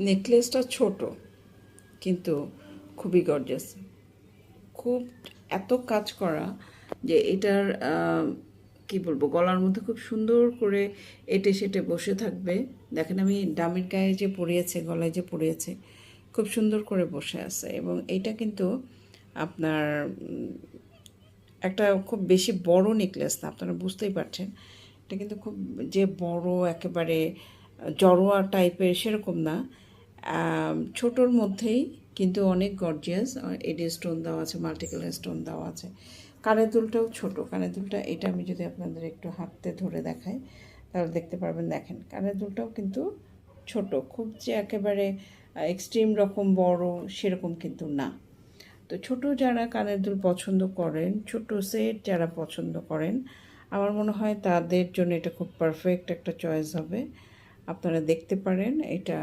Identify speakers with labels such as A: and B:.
A: নেকলেসটা ছোট কিন্তু খুবই গর্জাস, খুব এত কাজ করা যে এটার কি বলবো, গলার মধ্যে খুব সুন্দর করে এটে সেটে বসে থাকবে। দেখেন আমি ডামির গায়ে যে পরিয়েছে, গলায় যে পরিয়েছে, খুব সুন্দর করে বসে আছে। এবং এইটা কিন্তু আপনার একটা খুব বেশি বড় নেকলেস না, আপনারা বুঝতেই পারছেন। এটা কিন্তু খুব যে বড় একেবারে জড়োয়া টাইপের সেরকম না, ছোটোর মধ্যেই কিন্তু অনেক গর্জিয়াস। এডি স্টোন দেওয়া আছে, মাল্টি কালার স্টোন দেওয়া আছে। কানের দুলটাও ছোট, কানের দুলটা এটা আমি যদি আপনাদের একটু হাতে ধরে দেখাই তাহলে দেখতে পারবেন। দেখেন কানের দুলটাও কিন্তু ছোট, খুব যে একেবারে এক্সট্রিম রকম বড় সেরকম কিন্তু না। তো ছোট যারা কানের দুল পছন্দ করেন, ছোট সেট যারা পছন্দ করেন, আমার মনে হয় তাদের জন্য এটা খুব পারফেক্ট একটা চয়েস হবে। আপনারা দেখতে পারেন, এটা